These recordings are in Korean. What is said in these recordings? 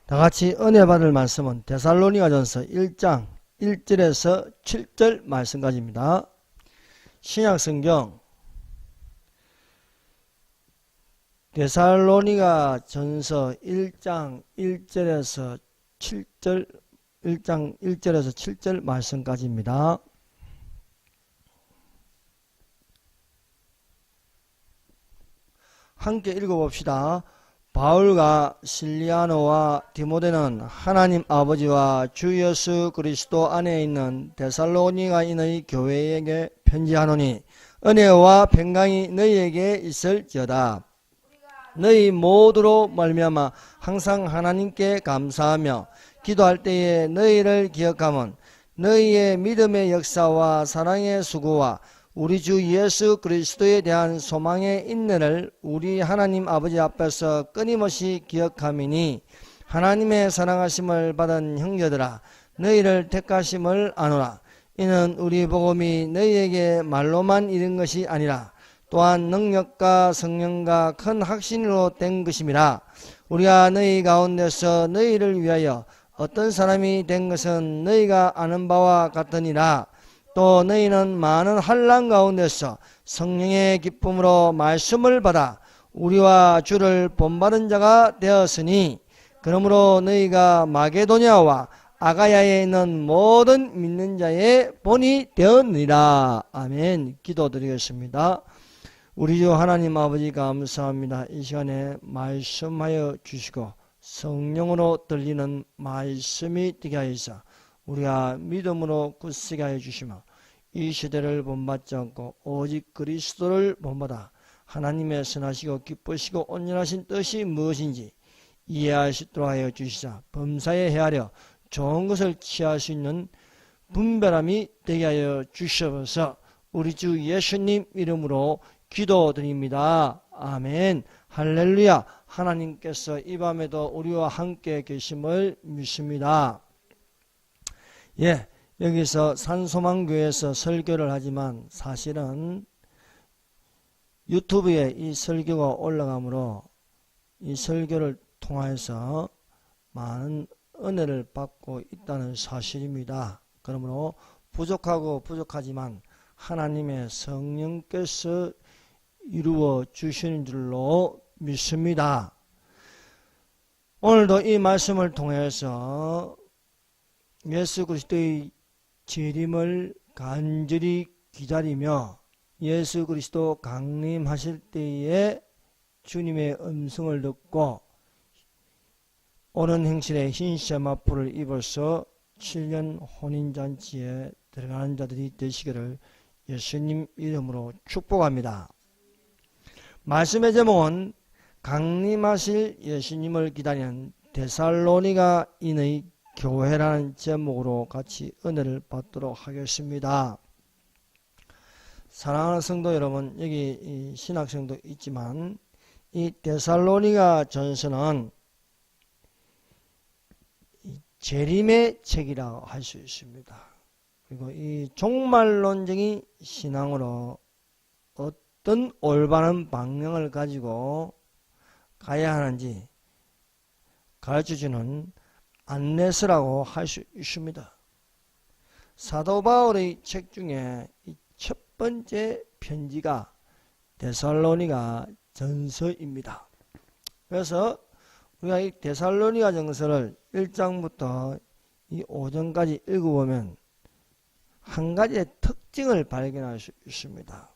다 같이 은혜 받을 말씀은 데살로니가전서 1장 1절에서 7절 말씀까지입니다. 신약성경 데살로니가전서 1장 1절에서 7절 1장 1절에서 7절 말씀까지입니다. 함께 읽어봅시다. 바울과 실리아노와 디모데는 하나님 아버지와 주 예수 그리스도 안에 있는 데살로니가인의 교회에게 편지하노니 은혜와 평강이 너희에게 있을지어다. 너희 모두로 말미암아 항상 하나님께 감사하며 기도할 때에 너희를 기억하면 너희의 믿음의 역사와 사랑의 수고와 우리 주 예수 그리스도에 대한 소망의 인내를 우리 하나님 아버지 앞에서 끊임없이 기억함이니 하나님의 사랑하심을 받은 형제들아 너희를 택하심을 아노라. 이는 우리 복음이 너희에게 말로만 이른 것이 아니라 또한 능력과 성령과 큰 확신으로 된 것임이라. 우리가 너희 가운데서 너희를 위하여 어떤 사람이 된 것은 너희가 아는 바와 같으니라. 또 너희는 많은 환난 가운데서 성령의 기쁨으로 말씀을 받아 우리와 주를 본받은 자가 되었으니 그러므로 너희가 마게도냐와 아가야에 있는 모든 믿는 자의 본이 되었느니라. 아멘. 기도드리겠습니다. 우리 주 하나님 아버지 감사합니다. 이 시간에 말씀하여 주시고 성령으로 들리는 말씀이 되게 하여서 우리가 믿음으로 굳세게 하여 주시며 이 시대를 본받지 않고 오직 그리스도를 본받아 하나님의 선하시고 기쁘시고 온전하신 뜻이 무엇인지 이해할 수 있도록 하여 주시자 범사에 헤아려 좋은 것을 취할 수 있는 분별함이 되게 하여 주시옵소서. 우리 주 예수님 이름으로 기도드립니다. 아멘. 할렐루야. 하나님께서 이 밤에도 우리와 함께 계심을 믿습니다. 여기서 산소망교회에서 설교를 하지만 사실은 유튜브에 이 설교가 올라가므로 이 설교를 통해서 많은 은혜를 받고 있다는 사실입니다. 그러므로 부족하지만 하나님의 성령께서 이루어 주시는 줄로 믿습니다. 오늘도 이 말씀을 통해서 예수 그리스도의 재림을 간절히 기다리며 예수 그리스도 강림하실 때에 주님의 음성을 듣고 오는 행실에 흰 세마포를 입어서 7년 혼인잔치에 들어가는 자들이 되시기를 예수님 이름으로 축복합니다. 말씀의 제목은 강림하실 예수님을 기다리는 데살로니가인의 교회라는 제목으로 같이 은혜를 받도록 하겠습니다. 사랑하는 성도 여러분, 여기 신학생도 있지만 이 데살로니가 전서는 재림의 책이라고 할 수 있습니다. 그리고 이 종말론적인 신앙으로 어떤 올바른 방향을 가지고 가야 하는지 가르쳐주는 안내서라고 할 수 있습니다. 사도 바울의 책 중에 이 첫 번째 편지가 데살로니가 전서입니다. 그래서 우리가 이 데살로니가 전서를 1장부터 이 5장까지 읽어보면 한 가지의 특징을 발견할 수 있습니다.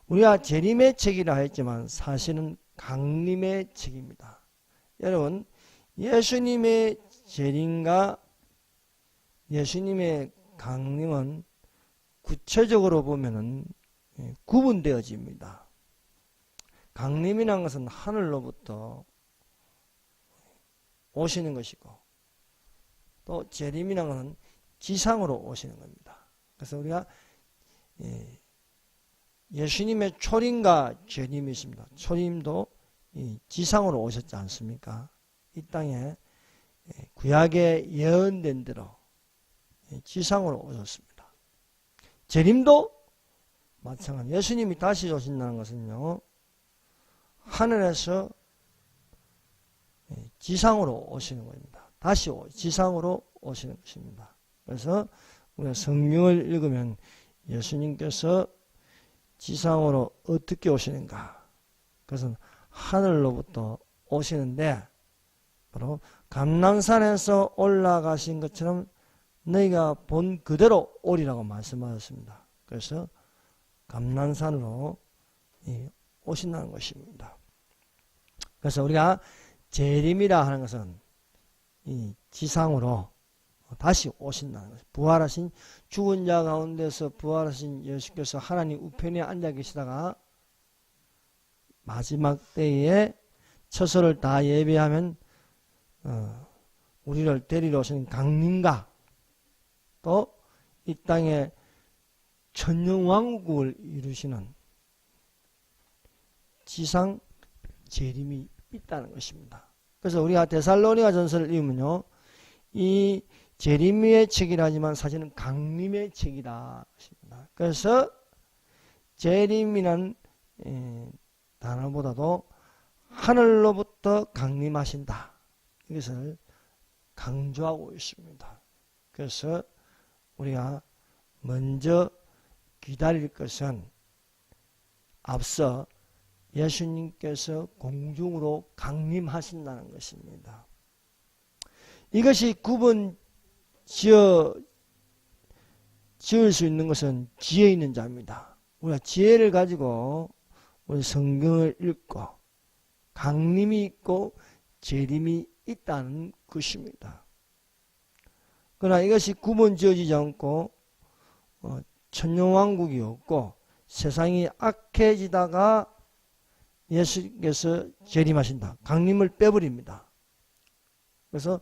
우리가 재림의 책이라 했지만 사실은 강림의 책입니다. 여러분, 예수님의 재림과 예수님의 강림은 구체적으로 보면은 구분되어집니다. 강림이라는 것은 하늘로부터 오시는 것이고 또 재림이라는 것은 지상으로 오시는 겁니다. 그래서 우리가 예수님의 초림과 재림이 있습니다. 초림도 지상으로 오셨지 않습니까? 이 땅에 구약에 예언된 대로 지상으로 오셨습니다. 재림도 마찬가지. 예수님이 다시 오신다는 것은요, 하늘에서 지상으로 오시는 겁니다. 다시 지상으로 오시는 것입니다. 그래서 우리가 성경을 읽으면 예수님께서 지상으로 어떻게 오시는가? 그것은 하늘로부터 오시는데 바로 감람산에서 올라가신 것처럼 너희가 본 그대로 오리라고 말씀하셨습니다. 그래서 감람산으로 오신다는 것입니다. 그래서 우리가 재림이라 하는 것은 이 지상으로 다시 오신다는 것입니다. 부활하신 죽은 자 가운데서 부활하신 예수께서 하나님 우편에 앉아 계시다가 마지막 때에 처소를 다 예배하면 우리를 데리러 오시는 강림과 또 이 땅에 천년왕국을 이루시는 지상 재림이 있다는 것입니다. 그래서 우리가 데살로니가 전서를 읽으면요, 이 재림의 책이라지만 사실은 강림의 책이다. 그래서 재림이란 단어보다도 하늘로부터 강림하신다. 이것을 강조하고 있습니다. 그래서 우리가 먼저 기다릴 것은 앞서 예수님께서 공중으로 강림하신다는 것입니다. 이것이 구분 지을 수 있는 것은 지혜 있는 자입니다. 우리가 지혜를 가지고 우리 성경을 읽고 강림이 있고 재림이 있다는 것입니다. 그러나 이것이 구분 지어지지 않고 천년왕국이 없고 세상이 악해지다가 예수께서 재림하신다. 강림을 빼버립니다. 그래서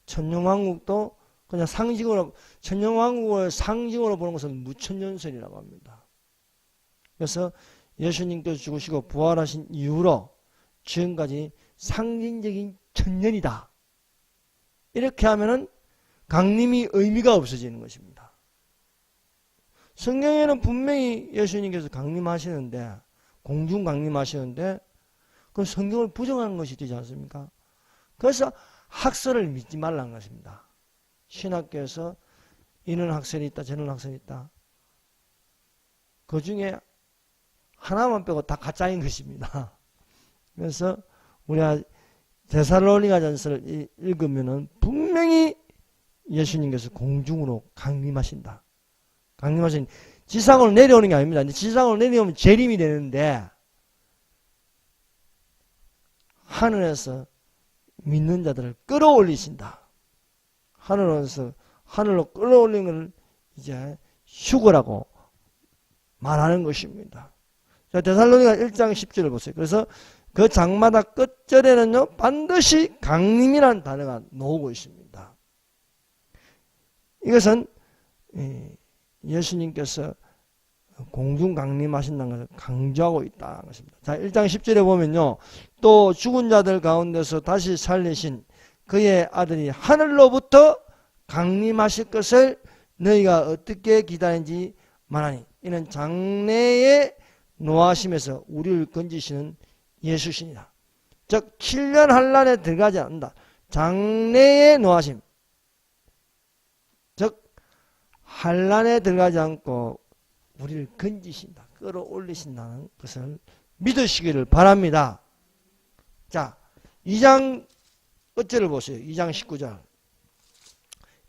천년왕국도 그냥 상징으로, 천년왕국을 상징으로 보는 것은 무천년설이라고 합니다. 그래서 예수님께서 죽으시고 부활하신 이후로 지금까지 상징적인 천년이다. 이렇게 하면은 강림이 의미가 없어지는 것입니다. 성경에는 분명히 예수님께서 강림하시는데, 공중 강림하시는데, 그 성경을 부정하는 것이 되지 않습니까? 그래서 학설을 믿지 말라는 것입니다. 신학교에서 이는 학설이 있다, 저는 학설이 있다. 그 중에 하나만 빼고 다 가짜인 것입니다. 그래서 우리가 데살로니가 전서를 읽으면은 분명히 예수님께서 공중으로 강림하신다. 강림하신, 지상으로 내려오는 게 아닙니다. 지상으로 내려오면 재림이 되는데 하늘에서 믿는 자들을 끌어올리신다. 하늘로 끌어올리는 걸 이제 휴거라고 말하는 것입니다. 자, 데살로니가 1장 10절을 보세요. 그래서 그 장마다 끝절에는요, 반드시 강림이라는 단어가 나오고 있습니다. 이것은 예수님께서 공중 강림하신다는 것을 강조하고 있다는 것입니다. 자, 1장 10절에 보면요, 또 죽은 자들 가운데서 다시 살리신 그의 아들이 하늘로부터 강림하실 것을 너희가 어떻게 기다리는지 말하니, 이는 장래의 노하심에서 우리를 건지시는 예수시니라. 즉 7년 환란에 들어가지 않는다. 장래의 노하심, 즉 환란에 들어가지 않고 우리를 건지신다, 끌어올리신다는 것을 믿으시기를 바랍니다. 자, 2장 끝절을 보세요. 2장 19절.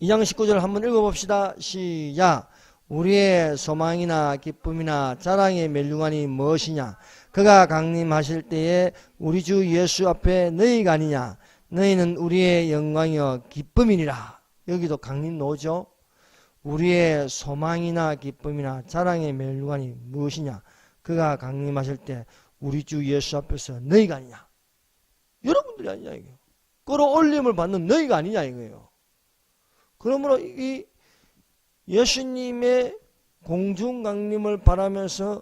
2장 19절 한번 읽어봅시다. 시작. 우리의 소망이나 기쁨이나 자랑의 멸류관이 무엇이냐? 그가 강림하실 때에 우리 주 예수 앞에 너희가 아니냐? 너희는 우리의 영광이여 기쁨이니라. 여기도 강림 나오죠? 우리의 소망이나 기쁨이나 자랑의 멸류관이 무엇이냐? 그가 강림하실 때 우리 주 예수 앞에서 너희가 아니냐? 여러분들이 아니냐 이거예요. 끌어올림을 받는 너희가 아니냐 이거예요. 그러므로 이 예수님의 공중 강림을 바라면서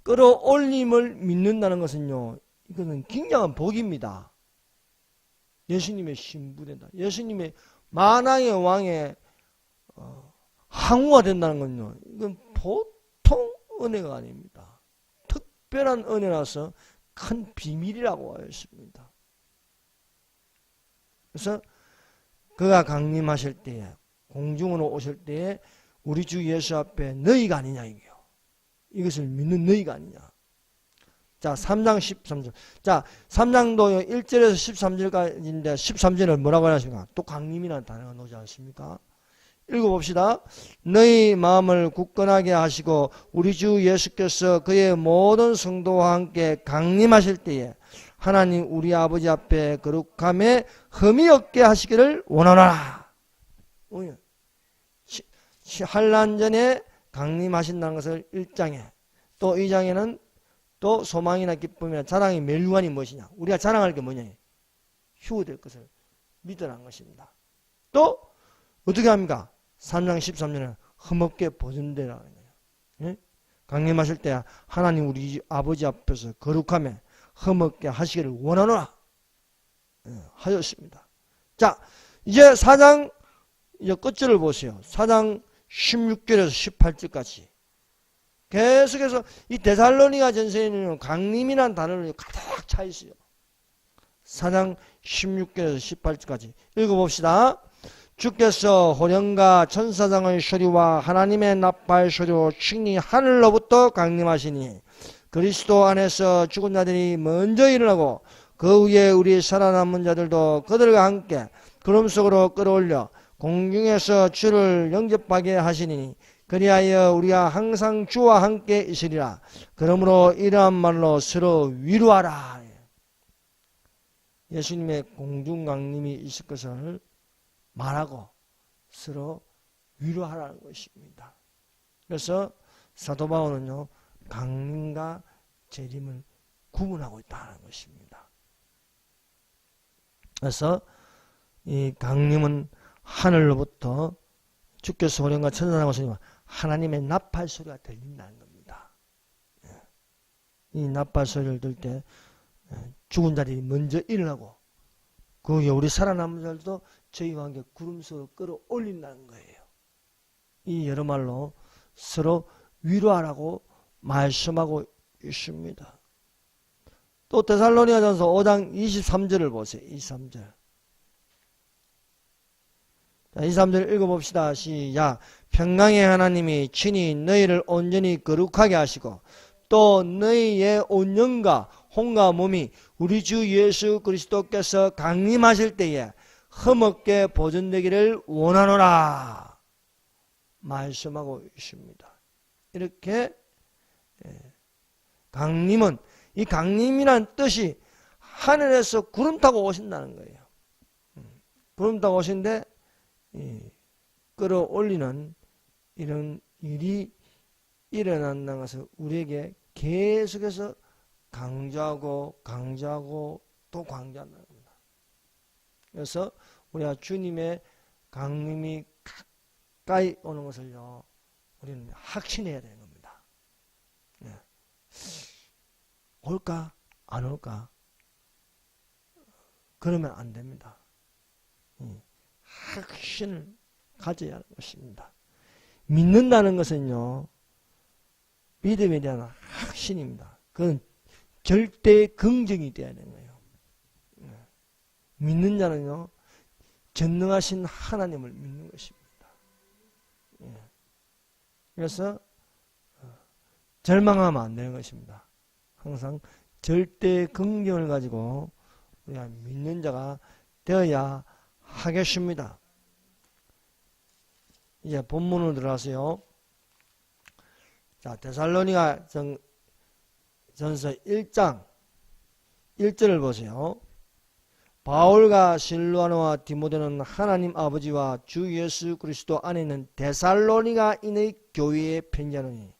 끌어올림을 믿는다는 것은요, 이거는 굉장한 복입니다. 예수님의 신부된다. 예수님의 만왕의 왕의 항우가 된다는 건요, 이건 보통 은혜가 아닙니다. 특별한 은혜라서 큰 비밀이라고 하였습니다. 그래서 그가 강림하실 때에, 공중으로 오실 때에 우리 주 예수 앞에 너희가 아니냐, 이게요. 이것을 믿는 너희가 아니냐. 자, 3장 13절. 자, 3장도 1절에서 13절까지인데 13절을 뭐라고 하십니까? 또 강림이라는 단어가 나오지 않습니까? 읽어봅시다. 너희 마음을 굳건하게 하시고 우리 주 예수께서 그의 모든 성도와 함께 강림하실 때에 하나님 우리 아버지 앞에 거룩함에 흠이 없게 하시기를 원하노라. 환난 전에 강림하신다는 것을 1장에, 또 2장에는 또 소망이나 기쁨이나 자랑의 멸류관이 무엇이냐, 우리가 자랑할 게 뭐냐, 휴거될 것을 믿으라는 것입니다. 또 어떻게 합니까? 3장 13절에는 흠없게 보존되라는 거예요. 예? 강림하실 때 하나님 우리 아버지 앞에서 거룩함에 흠없게 하시기를 원하노라. 예, 하였습니다. 자, 이제 4장 이제 끝절을 보세요. 4장 16절에서 18절까지 계속해서 이 데살로니가 전서에는 강림이라는 단어를 가득 차 있어요. 4장 16절에서 18절까지 읽어봅시다. 주께서 호령과 천사장의 소리와 하나님의 나팔 소리로 친히 하늘로부터 강림하시니 그리스도 안에서 죽은 자들이 먼저 일어나고 그 위에 우리 살아남은 자들도 그들과 함께 구름 속으로 끌어올려 공중에서 주를 영접하게 하시니 그리하여 우리가 항상 주와 함께 있으리라. 그러므로 이러한 말로 서로 위로하라. 예수님의 공중 강림이 있을 것을 말하고 서로 위로하라는 것입니다. 그래서 사도 바울은요, 강림과 재림을 구분하고 있다는 것입니다. 그래서 이 강림은 하늘로부터 주께서 호령과 천사장과 소리와 하나님의 나팔 소리가 들린다는 겁니다. 이 나팔 소리를 들 때 죽은 자들이 먼저 일어나고 그 위에 우리 살아남은 자들도 저희와 함께 구름 속으로 끌어올린다는 거예요. 이 여러 말로 서로 위로하라고 말씀하고 있습니다. 또 데살로니가전서 5장 23절을 보세요. 23절. 자, 23절 읽어봅시다. 시작. 평강의 하나님이 친히 너희를 온전히 거룩하게 하시고 또 너희의 온 영과 혼과 몸이 우리 주 예수 그리스도께서 강림하실 때에 흠없게 보존되기를 원하노라 말씀하고 있습니다. 이렇게 강림은, 이 강림이란 뜻이 하늘에서 구름 타고 오신다는 거예요. 구름 타고 오신데 끌어올리는 이런 일이 일어난다는 것을 우리에게 계속해서 강조하고 또 강조한다는 겁니다. 그래서 우리가 주님의 강림이 가까이 오는 것을요, 우리는 확신해야 되는 겁니다. 올까 안 올까 그러면 안 됩니다. 확신을 가져야 하는 것입니다. 믿는다는 것은요, 믿음에 대한 확신입니다. 그건 절대 긍정이 되어야 되는 거예요. 믿는 자는요, 전능하신 하나님을 믿는 것입니다. 그래서 절망하면 안 되는 것입니다. 항상 절대 긍정을 가지고 우리가 믿는 자가 되어야 하겠습니다. 이제 본문으로 들어가세요. 자, 데살로니가 전서 1장 1절을 보세요. 바울과 실루아노와 디모데는 하나님 아버지와 주 예수 그리스도 안에 있는 데살로니가인의 교회에 편지하노니,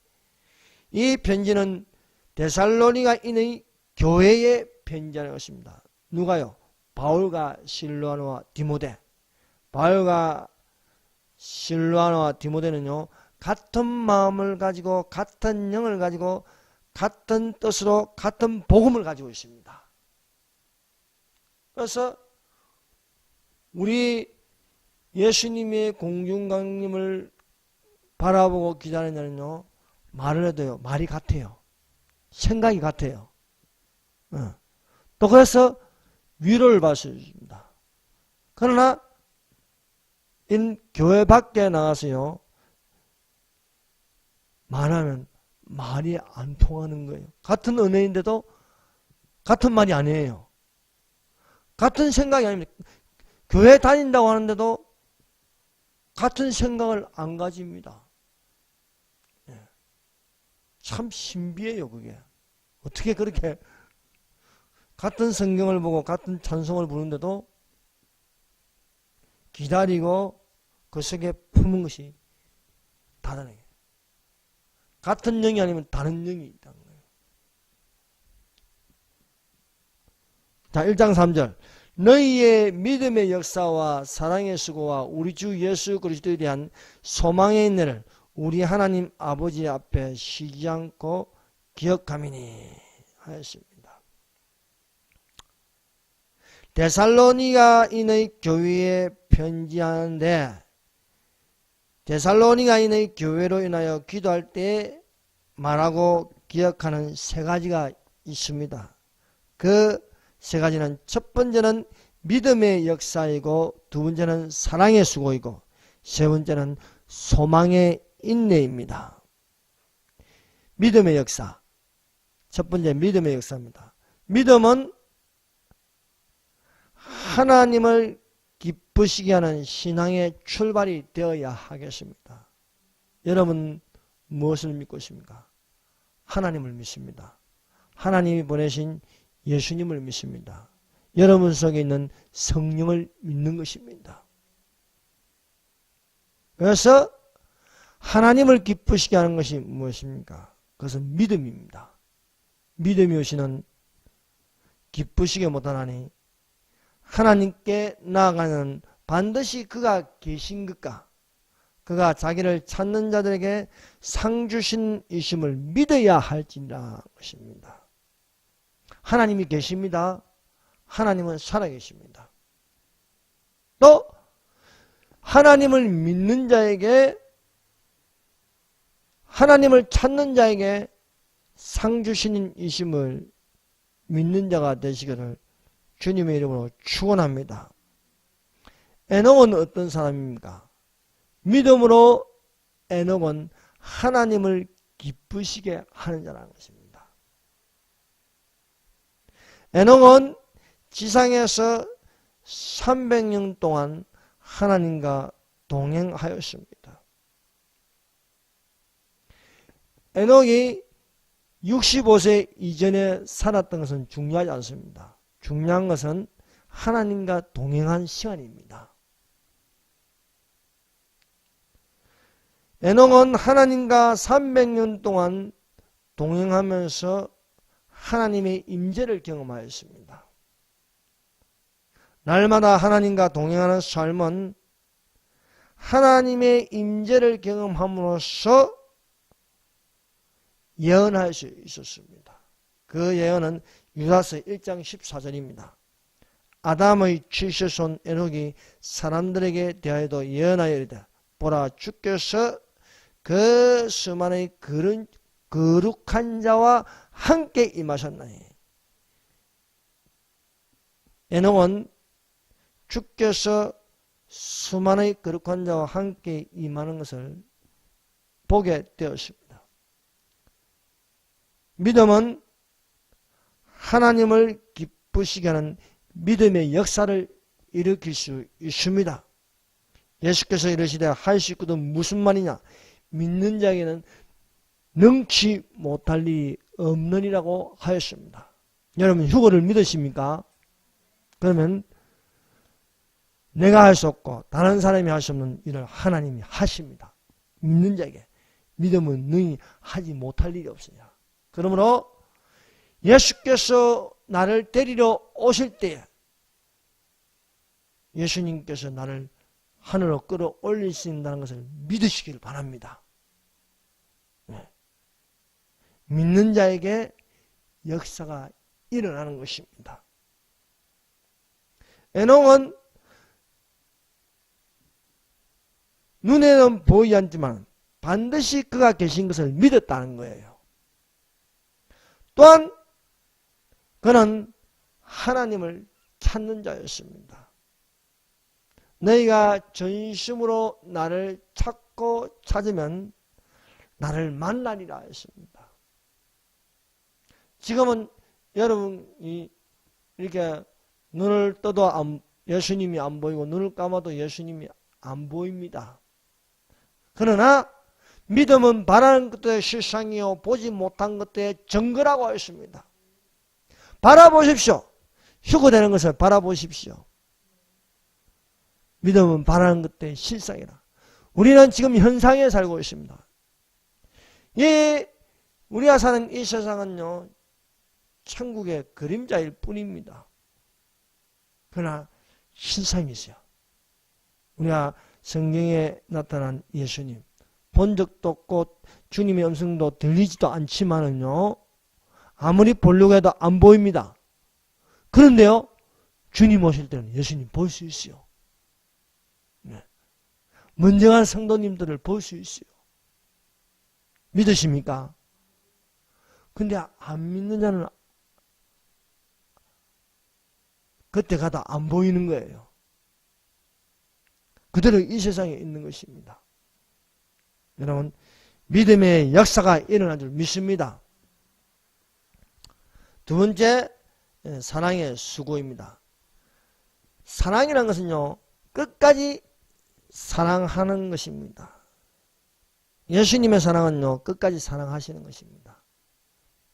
이 편지는 데살로니가인의 교회에 편지하는 것입니다. 누가요? 바울과 실루아노와 디모데. 바울과 실루아노와 디모데는요, 같은 마음을 가지고 같은 영을 가지고 같은 뜻으로 같은 복음을 가지고 있습니다. 그래서 우리 예수님의 공중강림을 바라보고 기다리는 자는요, 말을 해도요, 말이 같아요. 생각이 같아요. 또 그래서 위로를 받을 수 있습니다. 그러나 교회 밖에 나가서요, 말하면 말이 안 통하는 거예요. 같은 은혜인데도 같은 말이 아니에요. 같은 생각이 아닙니다. 교회 다닌다고 하는데도 같은 생각을 안 가집니다. 참 신비해요, 그게. 어떻게 그렇게 같은 성경을 보고 같은 찬송을 부르는데도 기다리고 그 속에 품은 것이 다르네. 같은 영이 아니면 다른 영이 있다는 거예요. 자, 1장 3절. 너희의 믿음의 역사와 사랑의 수고와 우리 주 예수 그리스도에 대한 소망의 인내를 우리 하나님 아버지 앞에 쉬지 않고 기억함이니 하였습니다. 데살로니가인의 교회에 편지하는데, 데살로니가인의 교회로 인하여 기도할 때 말하고 기억하는 세 가지가 있습니다. 그 세 가지는, 첫 번째는 믿음의 역사이고, 두 번째는 사랑의 수고이고, 세 번째는 소망의 인내입니다. 믿음의 역사. 첫 번째 믿음의 역사입니다. 믿음은 하나님을 기쁘시게 하는 신앙의 출발이 되어야 하겠습니다. 여러분 무엇을 믿고 있습니까? 하나님을 믿습니다. 하나님이 보내신 예수님을 믿습니다. 여러분 속에 있는 성령을 믿는 것입니다. 그래서 하나님을 기쁘시게 하는 것이 무엇입니까? 그것은 믿음입니다. 믿음이 오시는 기쁘시게 못하나니 하나님께 나아가는 반드시 그가 계신 것과 그가 자기를 찾는 자들에게 상 주신 이심을 믿어야 할지라 것입니다. 하나님이 계십니다. 하나님은 살아계십니다. 또 하나님을 믿는 자에게, 하나님을 찾는 자에게 상 주시는 이심을 믿는 자가 되시기를 주님의 이름으로 축원합니다. 에녹은 어떤 사람입니까? 믿음으로 에녹은 하나님을 기쁘시게 하는 자라는 것입니다. 에녹은 지상에서 300년 동안 하나님과 동행하였습니다. 에녹이 65세 이전에 살았던 것은 중요하지 않습니다. 중요한 것은 하나님과 동행한 시간입니다. 에녹은 하나님과 300년 동안 동행하면서 하나님의 임재를 경험하였습니다. 날마다 하나님과 동행하는 삶은 하나님의 임재를 경험함으로써 예언할 수 있었습니다. 그 예언은 유다서 1장 14절입니다. 아담의 칠세손 에녹이 사람들에게 대하여도 예언하여 이르되 보라 주께서 그 수만의 거룩한 자와 함께 임하셨나니. 에녹은 주께서 수만의 거룩한 자와 함께 임하는 것을 보게 되었습니다. 믿음은 하나님을 기쁘시게 하는 믿음의 역사를 일으킬 수 있습니다. 예수께서 이르시되 할 수 있거든 무슨 말이냐? 믿는 자에게는 능치 못할 일이 없느니라고 하였습니다. 여러분 휴거를 믿으십니까? 그러면 내가 할 수 없고 다른 사람이 할 수 없는 일을 하나님이 하십니다. 믿는 자에게 믿음은 능히 하지 못할 일이 없으냐. 그러므로 예수께서 나를 데리러 오실 때에 예수님께서 나를 하늘로 끌어올릴 수 있다는 것을 믿으시길 바랍니다. 네. 믿는 자에게 역사가 일어나는 것입니다. 에녹은 눈에는 보이지 않지만 반드시 그가 계신 것을 믿었다는 거예요. 또한 그는 하나님을 찾는 자였습니다. 너희가 전심으로 나를 찾고 찾으면 나를 만나리라 했습니다. 지금은 여러분이 이렇게 눈을 떠도 예수님이 안 보이고 눈을 감아도 예수님이 안 보입니다. 그러나 믿음은 바라는 것들의 실상이요 보지 못한 것들의 증거라고 했습니다. 바라보십시오. 휴거되는 것을 바라보십시오. 믿음은 바라는 것들의 실상이라. 우리는 지금 현상에 살고 있습니다. 우리가 사는 이 세상은요, 천국의 그림자일 뿐입니다. 그러나 실상이세요. 우리가 성경에 나타난 예수님, 본 적도 없고 주님의 음성도 들리지도 않지만은요, 아무리 보려고 해도 안 보입니다. 그런데요, 주님 오실 때는 예수님 볼 수 있어요. 네. 먼저간 성도님들을 볼 수 있어요. 믿으십니까? 근데 안 믿는 자는 그때 가다 안 보이는 거예요. 그대로 이 세상에 있는 것입니다. 여러분, 믿음의 역사가 일어난 줄 믿습니다. 두 번째, 사랑의 수고입니다. 사랑이라는 것은요, 끝까지 사랑하는 것입니다. 예수님의 사랑은요, 끝까지 사랑하시는 것입니다.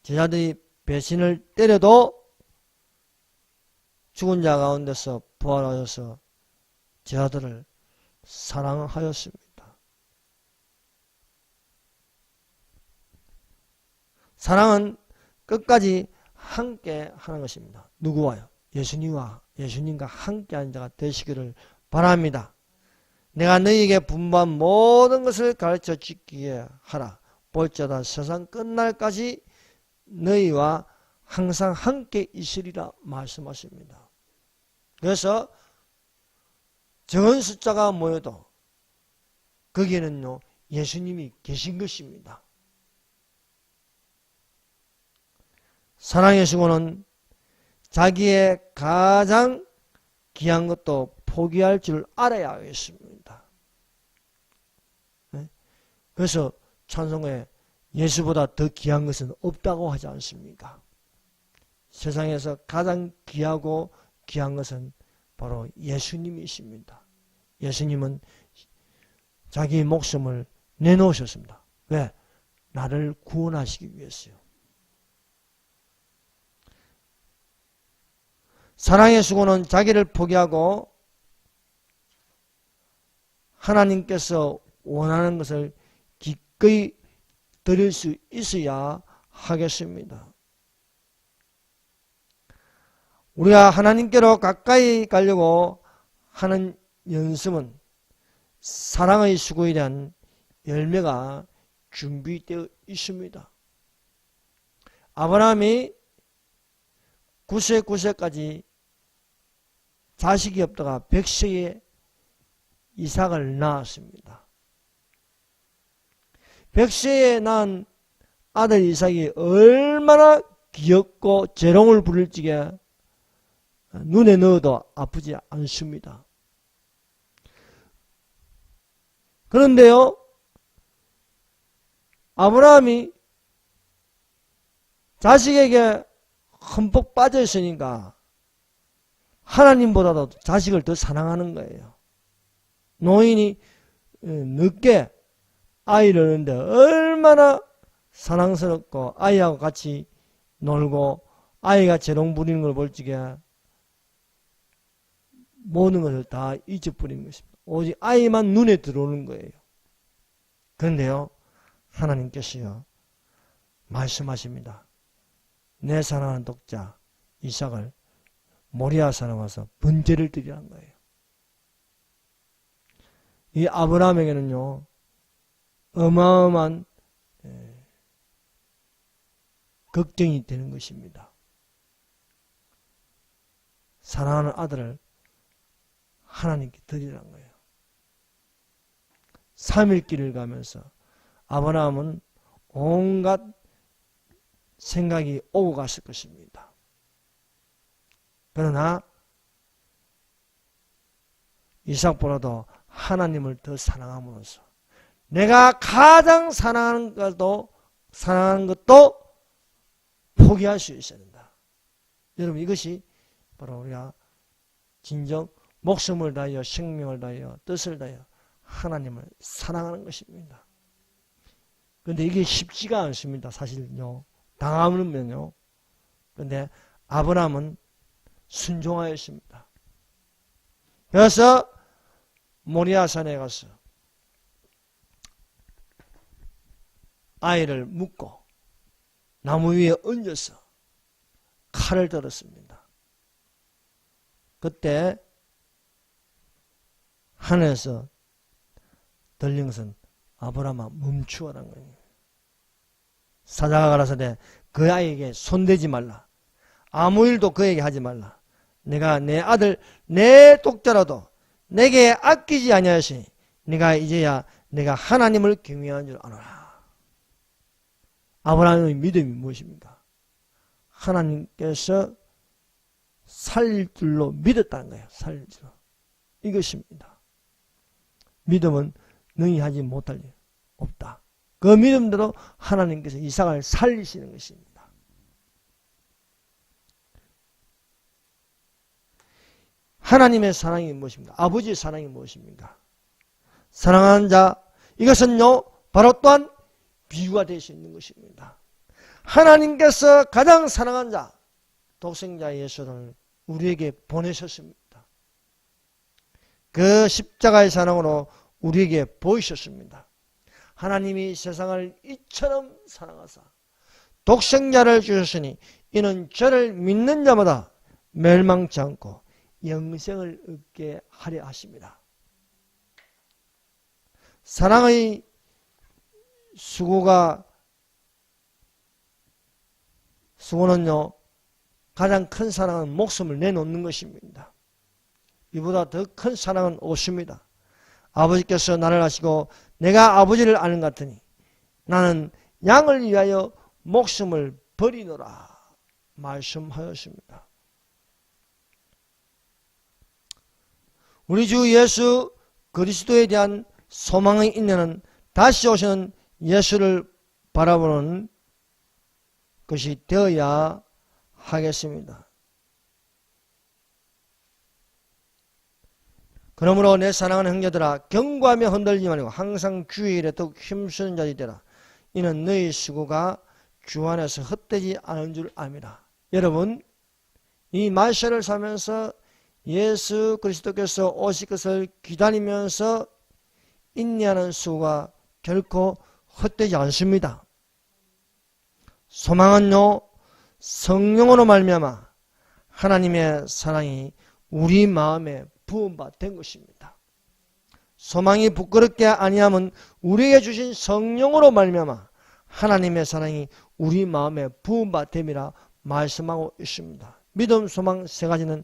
제자들이 배신을 때려도 죽은 자 가운데서 부활하셔서 제자들을 사랑하였습니다. 사랑은 끝까지 함께 하는 것입니다. 누구와요? 예수님과 함께 하는 자가 되시기를 바랍니다. 내가 너희에게 분부한 모든 것을 가르쳐 주기에 하라. 볼지어다 세상 끝날까지 너희와 항상 함께 있으리라 말씀하십니다. 그래서 적은 숫자가 모여도 거기에는요, 예수님이 계신 것입니다. 사랑의 수고는 자기의 가장 귀한 것도 포기할 줄 알아야 하겠습니다. 그래서 찬송에 예수보다 더 귀한 것은 없다고 하지 않습니까? 세상에서 가장 귀하고 귀한 것은 바로 예수님이십니다. 예수님은 자기 목숨을 내놓으셨습니다. 왜? 나를 구원하시기 위해서요. 사랑의 수고는 자기를 포기하고 하나님께서 원하는 것을 기꺼이 드릴 수 있어야 하겠습니다. 우리가 하나님께로 가까이 가려고 하는 연습은 사랑의 수고에 대한 열매가 준비되어 있습니다. 아브라함이 9세까지 자식이 없다가 100세에 이삭을 낳았습니다. 100세에 낳은 아들 이삭이 얼마나 귀엽고 재롱을 부릴 적에 눈에 넣어도 아프지 않습니다. 그런데요, 아브라함이 자식에게 흠뻑 빠져 있으니까 하나님보다도 자식을 더 사랑하는 거예요. 노인이 늦게 아이를 얻는데 얼마나 사랑스럽고 아이하고 같이 놀고 아이가 재롱 부리는 걸 볼 적에 모든 것을 다 잊어버리는 것입니다. 오직 아이만 눈에 들어오는 거예요. 그런데요, 하나님께서요 말씀하십니다. 내 사랑하는 독자 이삭을 모리아 산에 와서 번제를 드리라는 거예요. 이 아브라함에게는요 어마어마한 걱정이 되는 것입니다. 사랑하는 아들을 하나님께 드리라는 거예요. 3일 길을 가면서 아브라함은 온갖 생각이 오고 갔을 것입니다. 그러나 이삭보다도 하나님을 더 사랑함으로써 내가 가장 사랑하는 것도 포기할 수 있어야 된다. 여러분, 이것이 바로 우리가 진정 목숨을 다하여 생명을 다하여 뜻을 다하여 하나님을 사랑하는 것입니다. 그런데 이게 쉽지가 않습니다. 사실요. 당하면요. 그런데 아브라함은 순종하였습니다. 그래서 모리아산에 가서 아이를 묶고 나무 위에 얹어서 칼을 들었습니다. 그때 하늘에서 들린 것은 아브라함아 멈추어라는 거예요. 사자가 가라사대 그 아이에게 손대지 말라. 아무 일도 그에게 하지 말라. 내가 내 아들 내 독자라도 내게 아끼지 아니하시니 네가 이제야 내가 하나님을 경외하는 줄 아노라. 아브라함의 믿음이 무엇입니까? 하나님께서 살릴 줄로 믿었다는 거예요. 살릴 줄로. 이것입니다. 믿음은 능히 하지 못할 일 없다. 그 믿음대로 하나님께서 이삭을 살리시는 것입니다. 하나님의 사랑이 무엇입니까? 아버지의 사랑이 무엇입니까? 사랑하는 자, 이것은요 바로 또한 비유가 될 수 있는 것입니다. 하나님께서 가장 사랑한 자, 독생자 예수를 우리에게 보내셨습니다. 그 십자가의 사랑으로 우리에게 보이셨습니다. 하나님이 세상을 이처럼 사랑하사 독생자를 주셨으니 이는 저를 믿는 자마다 멸망치 않고 영생을 얻게 하려 하십니다. 사랑의 수고는요 가장 큰 사랑은 목숨을 내놓는 것입니다. 이보다 더 큰 사랑은 없습니다. 아버지께서 나를 아시고 내가 아버지를 아는 것 같으니 나는 양을 위하여 목숨을 버리노라 말씀하였습니다. 우리 주 예수 그리스도에 대한 소망의 인내는 다시 오시는 예수를 바라보는 것이 되어야 하겠습니다. 그러므로 내 사랑하는 형제들아 경고하며 흔들리지 말고 항상 주의 일에 더욱 힘쓰는 자들이 되라. 이는 너희 수고가 주 안에서 헛되지 않은 줄 압니다. 여러분, 이 말세를 살면서 예수 그리스도께서 오실 것을 기다리면서 인내하는 수고가 결코 헛되지 않습니다. 소망은요 성령으로 말미암아 하나님의 사랑이 우리 마음에 부음바 된 것입니다. 소망이 부끄럽게 아니하면 우리에게 주신 성령으로 말미암아 하나님의 사랑이 우리 마음에 부음바 됨이라 말씀하고 있습니다. 믿음, 소망 세 가지는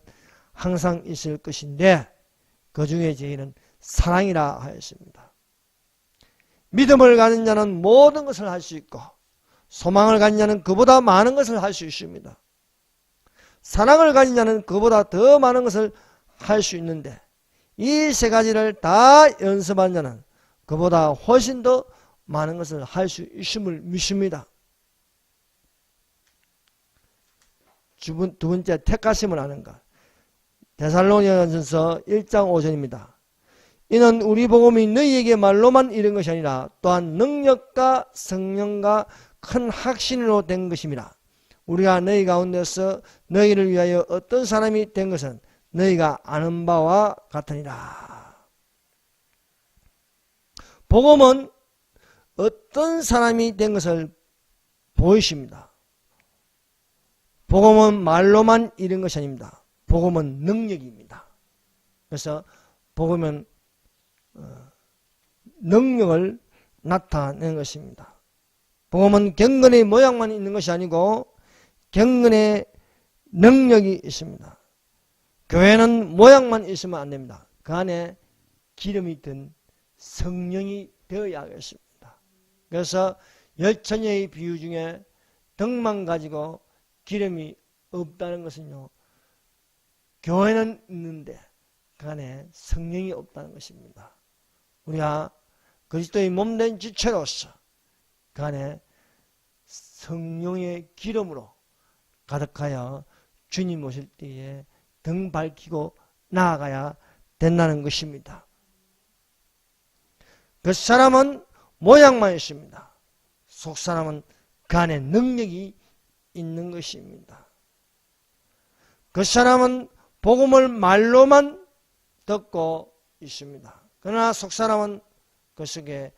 항상 있을 것인데 그 중에 제일은 사랑이라 하였습니다. 믿음을 가진 자는 모든 것을 할 수 있고 소망을 가진 자는 그보다 많은 것을 할 수 있습니다. 사랑을 가진 자는 그보다 더 많은 것을 할 수 있는데 이 세 가지를 다 연습한 자는 그보다 훨씬 더 많은 것을 할 수 있음을 믿습니다. 두 번째, 택하심을 아는 것. 데살로니가전서 1장 5절입니다. 이는 우리 복음이 너희에게 말로만 이른 것이 아니라 또한 능력과 성령과 큰 확신으로 된 것입니다. 우리가 너희 가운데서 너희를 위하여 어떤 사람이 된 것은 너희가 아는 바와 같으니라. 복음은 어떤 사람이 된 것을 보이십니다. 복음은 말로만 이른 것이 아닙니다. 복음은 능력입니다. 그래서 복음은 능력을 나타내는 것입니다. 복음은 경건의 모양만 있는 것이 아니고 경건의 능력이 있습니다. 교회는 모양만 있으면 안 됩니다. 그 안에 기름이 든 성령이 되어야 하겠습니다. 그래서 열처녀의 비유 중에 덕만 가지고 기름이 없다는 것은요, 교회는 있는데 그 안에 성령이 없다는 것입니다. 우리가 그리스도의 몸된 지체로서 그 안에 성령의 기름으로 가득하여 주님 오실 때에 등 밝히고 나아가야 된다는 것입니다. 그 사람은 모양만 있습니다. 속 사람은 그 안에 능력이 있는 것입니다. 그 사람은 복음을 말로만 듣고 있습니다. 그러나 속 사람은 그 속에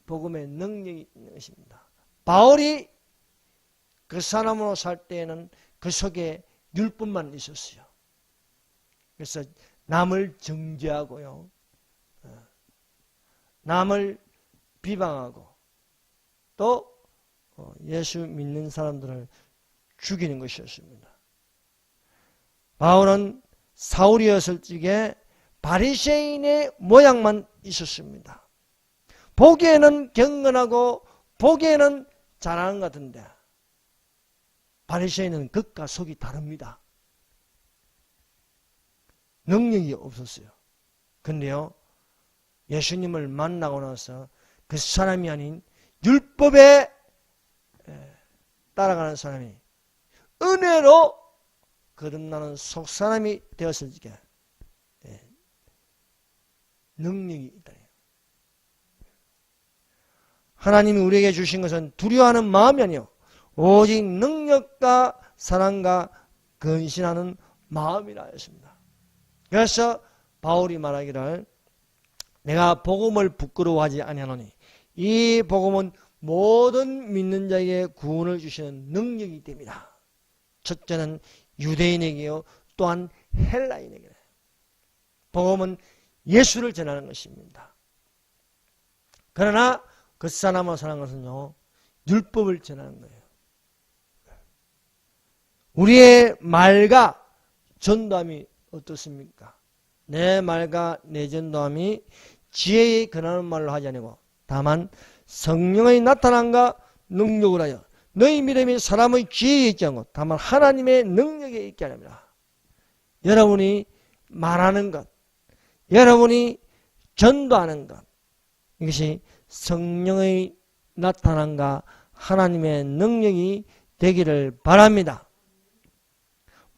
복음의 능력이 있는 것입니다. 바울이 그 사람으로 살 때에는 그 속에 율법만 있었어요. 그래서 남을 정죄하고요, 남을 비방하고 또 예수 믿는 사람들을 죽이는 것이었습니다. 바울은 사울이었을 적에 바리새인의 모양만 있었습니다. 보기에는 경건하고 보기에는 잘하는 것 같은데 바리새인은 겉과 속이 다릅니다. 능력이 없었어요. 근데요, 예수님을 만나고 나서 그 사람이 아닌 율법에 따라가는 사람이 은혜로 거듭나는 속사람이 되었을 적에 능력이 있다. 하나님이 우리에게 주신 것은 두려워하는 마음이 아니요 오직 능력과 사랑과 근신하는 마음이라 했습니다. 그래서 바울이 말하기를 내가 복음을 부끄러워하지 아니하노니 이 복음은 모든 믿는 자에게 구원을 주시는 능력이 됩니다. 첫째는 유대인에게요, 또한 헬라인에게. 복음은 예수를 전하는 것입니다. 그러나 그 사람을 사는 것은요, 율법을 전하는 거예요. 우리의 말과 전도함이 어떻습니까? 내 말과 내 전도함이 지혜에 근하는 말로 하지 아니고 다만 성령의 나타남과 능력을 하여 너희 믿음이 사람의 지혜에 있지 않고 다만 하나님의 능력에 있게 하렵니다. 여러분이 말하는 것, 여러분이 전도하는 것, 이것이 성령의 나타남과 하나님의 능력이 되기를 바랍니다.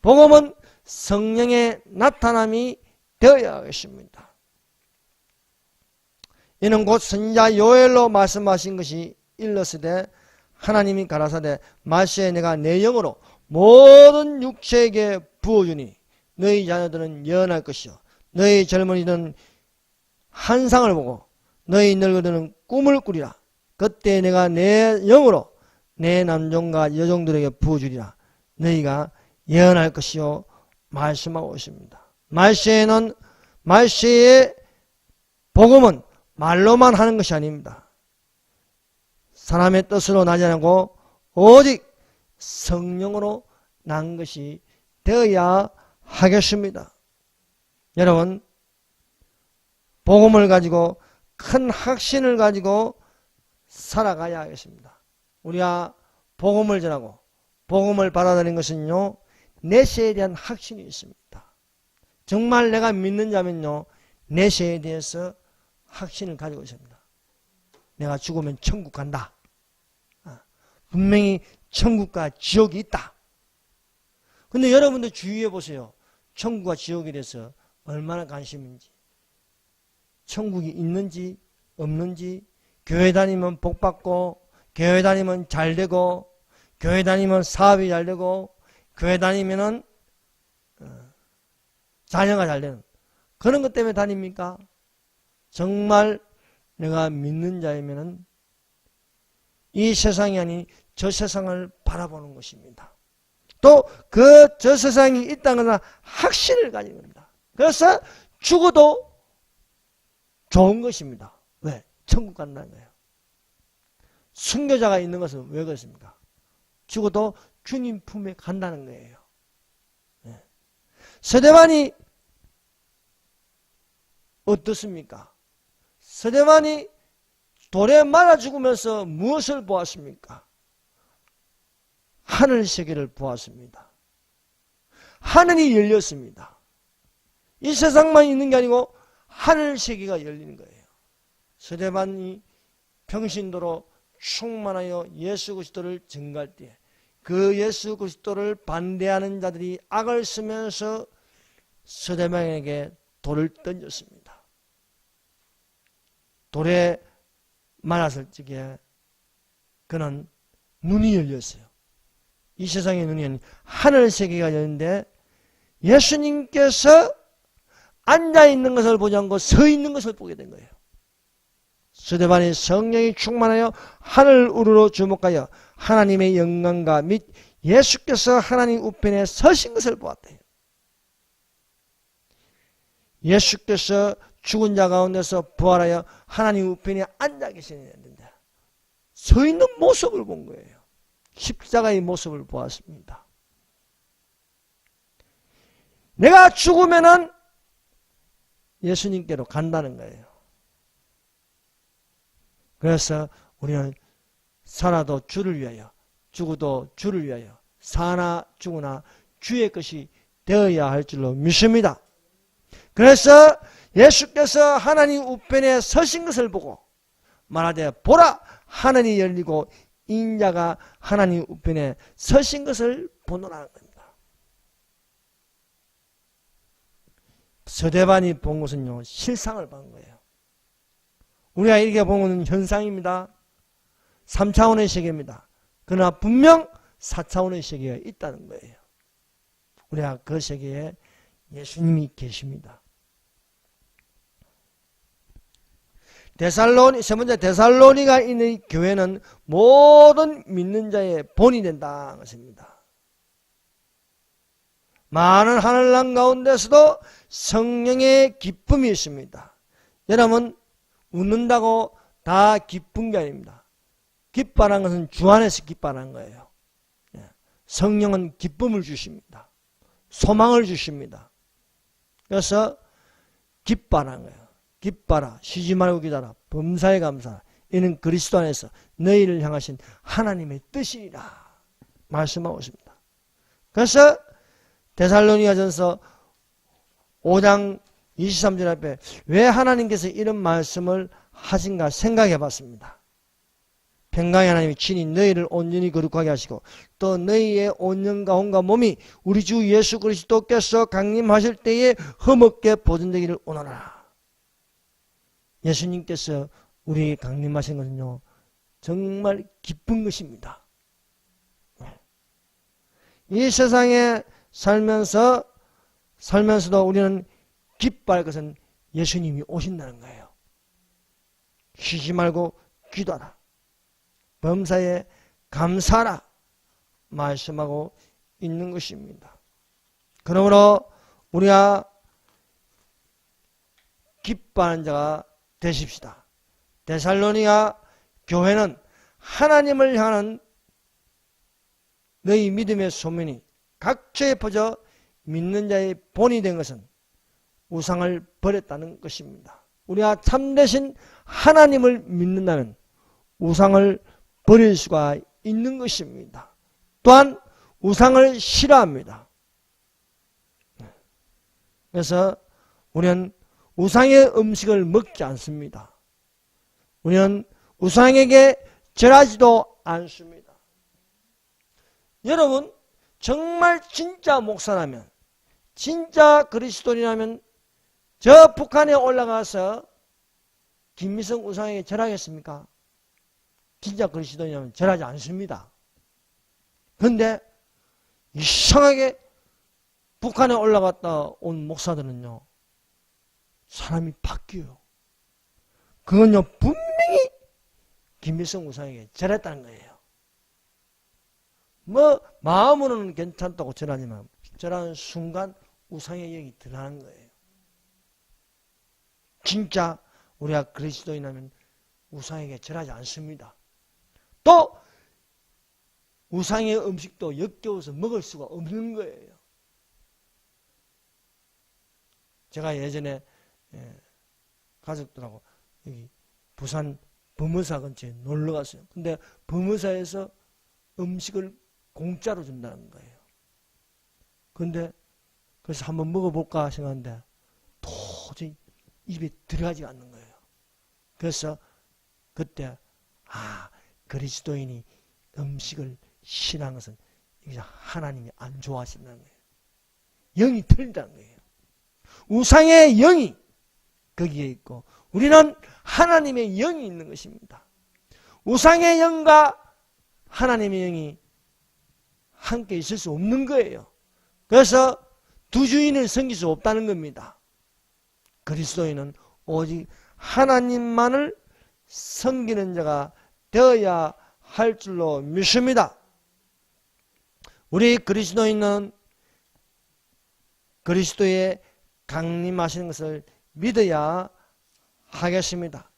복음은 성령의 나타남이 되어야 하겠습니다. 이는 곧 선지자 요엘로 말씀하신 것이 일렀으되 하나님이 가라사대 말세에 내가 내 영으로 모든 육체에게 부어주니 너희 자녀들은 예언할 것이요 너희 젊은이들은 환상을 보고 너희 늙은이들은 꿈을 꾸리라. 그때 내가 내 영으로 내 남종과 여종들에게 부어주리라. 너희가 예언할 것이요 말씀하고 있습니다. 말세의 복음은 말로만 하는 것이 아닙니다. 사람의 뜻으로 나지 않고 오직 성령으로 난 것이 되어야 하겠습니다. 여러분, 복음을 가지고 큰 확신을 가지고 살아가야 하겠습니다. 우리가 복음을 전하고 복음을 받아들인 것은요, 내세에 대한 확신이 있습니다. 정말 내가 믿는 자면요, 내세에 대해서 확신을 가지고 있습니다. 내가 죽으면 천국 간다. 분명히 천국과 지옥이 있다. 근데 여러분들 주위에 보세요. 천국과 지옥에 대해서 얼마나 관심인지, 천국이 있는지 없는지, 교회 다니면 복 받고, 교회 다니면 잘 되고, 교회 다니면 사업이 잘 되고, 교회 다니면은 자녀가 잘 되는 그런 것 때문에 다닙니까? 정말 내가 믿는 자이면은 이 세상이 아닌 저 세상을 바라보는 것입니다. 또 그 저 세상이 있다는 것은 확신을 가지는 겁니다. 그래서 죽어도 좋은 것입니다. 왜? 천국 간다는 거예요. 순교자가 있는 것은 왜 그렇습니까? 죽어도 주님 품에 간다는 거예요. 네. 스데반이 어떻습니까? 스데반이 돌에 말아 죽으면서 무엇을 보았습니까? 하늘 세계를 보았습니다. 하늘이 열렸습니다. 이 세상만 있는 게 아니고 하늘 세계가 열리는 거예요. 스데반이 평신도로 충만하여 예수 그리스도를 증거할 때 그 예수 그리스도를 반대하는 자들이 악을 쓰면서 스데반에게 돌을 던졌습니다. 돌에 맞았을 적에 그는 눈이 열렸어요. 이 세상의 눈이 열린 하늘 세계가 열리는데 예수님께서 앉아있는 것을 보지 않고 서 있는 것을 보게 된 거예요. 스데반이 성령이 충만하여 하늘 우러러 주목하여 하나님의 영광과 및 예수께서 하나님 우편에 서신 것을 보았대요. 예수께서 죽은 자 가운데서 부활하여 하나님 우편에 앉아 계시는데 서 있는 모습을 본 거예요. 십자가의 모습을 보았습니다. 내가 죽으면은 예수님께로 간다는 거예요. 그래서 우리는 살아도 주를 위하여 죽어도 주를 위하여 사나 죽으나 주의 것이 되어야 할 줄로 믿습니다. 그래서 예수께서 하나님 우편에 서신 것을 보고 말하되 보라 하늘이 열리고 인자가 하나님 우편에 서신 것을 보노라는 겁니다. 스데반이 본 것은요 실상을 본 거예요. 우리가 이렇게 본 것은 현상입니다. 3차원의 세계입니다. 그러나 분명 4차원의 세계가 있다는 거예요. 우리가 그 세계에 예수님이 계십니다. 세 번째 데살로니가 있는 교회는 모든 믿는 자의 본이 된다는 것입니다. 많은 하늘난 가운데서도 성령의 기쁨이 있습니다. 여러분 웃는다고 다 기쁜 게 아닙니다. 기뻐하는 것은 주 안에서 기뻐하는 거예요. 성령은 기쁨을 주십니다. 소망을 주십니다. 그래서 기뻐하는 거예요. 기뻐라, 쉬지 말고 기다라, 범사에 감사하라. 이는 그리스도 안에서 너희를 향하신 하나님의 뜻이라 말씀하고 있습니다. 그래서 데살로니가전서 5장 23절 앞에 왜 하나님께서 이런 말씀을 하신가 생각해 봤습니다. 평강의 하나님이 친히 너희를 온전히 거룩하게 하시고 또 너희의 온 영과 혼과 몸이 우리 주 예수 그리스도께서 강림하실 때에 흠없게 보존되기를 원하노라. 예수님께서 우리 강림하신 것은요 정말 기쁜 것입니다. 이 세상에 살면서도 우리는 기뻐할 것은 예수님이 오신다는 거예요. 쉬지 말고 기도하라. 범사에 감사하라. 말씀하고 있는 것입니다. 그러므로 우리가 기뻐하는 자가 되십시다. 데살로니가 교회는 하나님을 향하는 너희 믿음의 소문이 각처에 퍼져 믿는 자의 본이 된 것은 우상을 버렸다는 것입니다. 우리가 참되신 하나님을 믿는다면 우상을 버릴 수가 있는 것입니다. 또한 우상을 싫어합니다. 그래서 우리는 우상의 음식을 먹지 않습니다. 우리는 우상에게 절하지도 않습니다. 여러분 정말 진짜 목사라면 진짜 그리스도인이라면 저 북한에 올라가서 김일성 우상에게 절하겠습니까? 진짜 그리스도인이라면 절하지 않습니다. 그런데 이상하게 북한에 올라갔다 온 목사들은요 사람이 바뀌어요. 그건요 분명히 김일성 우상에게 절했다는 거예요. 뭐 마음으로는 괜찮다고 절하지만 절하는 순간 우상의 영이 드러나는 거예요. 진짜 우리가 그리스도인이라면 우상에게 절하지 않습니다. 또 우상의 음식도 역겨워서 먹을 수가 없는 거예요. 제가 예전에 가족들하고 여기 부산 범어사 근처에 놀러 갔어요. 근데 범어사에서 음식을 공짜로 준다는 거예요. 근데 그래서 한번 먹어볼까 생각하는데 입에 들어가지가 않는 거예요. 그래서 그때 그리스도인이 음식을 싫어하는 것은 하나님이 안 좋아하신다는 거예요. 영이 틀린다는 거예요. 우상의 영이 거기에 있고 우리는 하나님의 영이 있는 것입니다. 우상의 영과 하나님의 영이 함께 있을 수 없는 거예요. 그래서 두 주인을 섬길 수 없다는 겁니다. 그리스도인은 오직 하나님만을 섬기는 자가 되어야 할 줄로 믿습니다. 우리 그리스도인은 그리스도의 강림하시는 것을 믿어야 하겠습니다.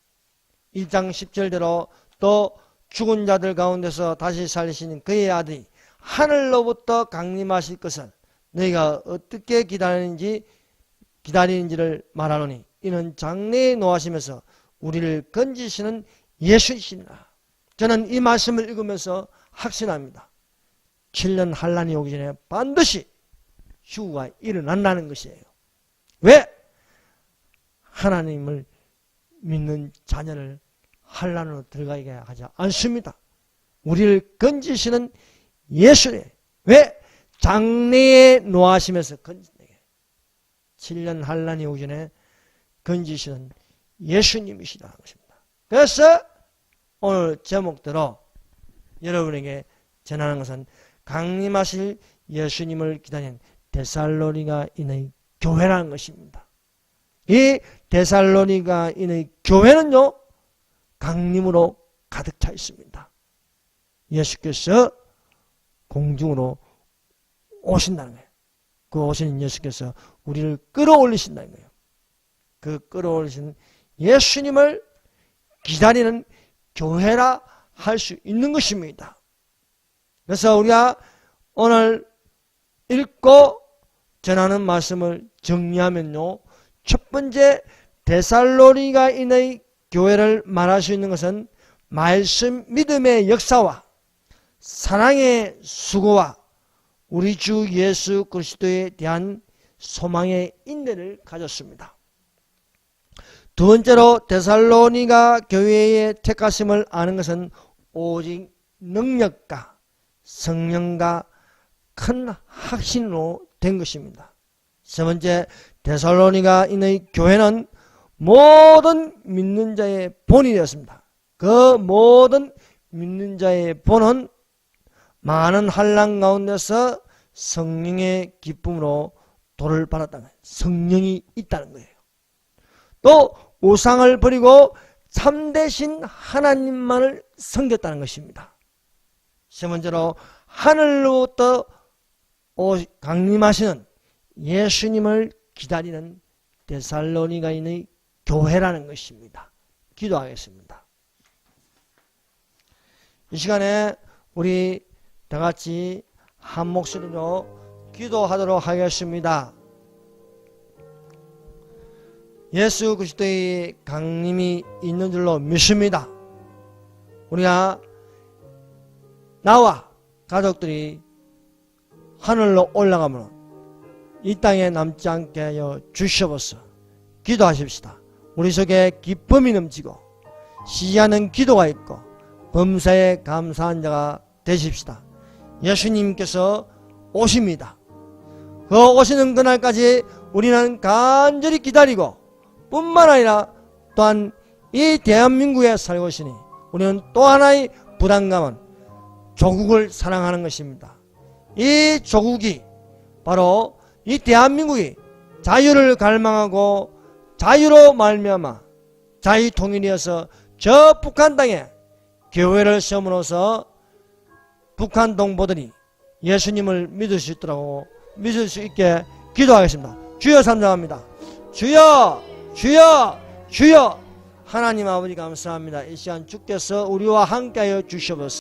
1장 10절대로 또 죽은 자들 가운데서 다시 살리시는 그의 아들이 하늘로부터 강림하실 것을 너희가 어떻게 기다리는지를 말하노니 이는 장래에 노하시면서 우리를 건지시는 예수이시니라. 저는 이 말씀을 읽으면서 확신합니다. 7년 환란이 오기 전에 반드시 휴가 일어난다는 것이에요. 왜? 하나님을 믿는 자녀를 환란으로 들어가게 하지 않습니다. 우리를 건지시는 예수님. 왜? 장래에 노하시면서 건지게. 7년 환란이 오기 전에 건지시는 예수님이시라는 것입니다. 그래서 오늘 제목대로 여러분에게 전하는 것은 강림하실 예수님을 기다리는 데살로니가인의 교회라는 것입니다. 이 데살로니가인의 교회는요, 강림으로 가득 차 있습니다. 예수께서 공중으로 오신다는 거예요. 그 오시는 예수께서 우리를 끌어올리신다는 거예요. 그 끌어올리신 예수님을 기다리는 교회라 할 수 있는 것입니다. 그래서 우리가 오늘 읽고 전하는 말씀을 정리하면요, 첫 번째 데살로니가인의 교회를 말할 수 있는 것은 말씀 믿음의 역사와 사랑의 수고와 우리 주 예수 그리스도에 대한 소망의 인내를 가졌습니다. 두 번째로 데살로니가 교회의 택하심을 아는 것은 오직 능력과 성령과 큰 확신으로 된 것입니다. 세 번째, 데살로니가인의 교회는 모든 믿는 자의 본이 되었습니다. 그 모든 믿는 자의 본은 많은 환난 가운데서 성령의 기쁨으로 도를 받았다는 거예요. 성령이 있다는 거예요. 또 우상을 버리고 참되신 하나님만을 섬겼다는 것입니다. 세 번째로 하늘로부터 강림하시는 예수님을 기다리는 데살로니가인의 교회라는 것입니다. 기도하겠습니다. 이 시간에 우리 다 같이 한 목소리로 기도하도록 하겠습니다. 예수 그리스도의 강림이 있는 줄로 믿습니다. 우리가 나와 가족들이 하늘로 올라가면 이 땅에 남지 않게 하여 주시옵소서. 기도하십시다. 우리 속에 기쁨이 넘치고 시기하는 기도가 있고 범사에 감사한 자가 되십시다. 예수님께서 오십니다. 그 오시는 그날까지 우리는 간절히 기다리고 뿐만 아니라 또한 이 대한민국에 살고 있으니 우리는 또 하나의 부담감은 조국을 사랑하는 것입니다. 이 조국이 바로 이 대한민국이 자유를 갈망하고 자유로 말미암아 자유통일이어서 저 북한 땅에 교회를 세움으로써 북한 동포들이 예수님을 믿을 수 있도록 믿을 수 있게 기도하겠습니다. 주여 삼장합니다. 주여 주여 주여. 하나님 아버지 감사합니다. 이 시간 주께서 우리와 함께하여 주시옵소서.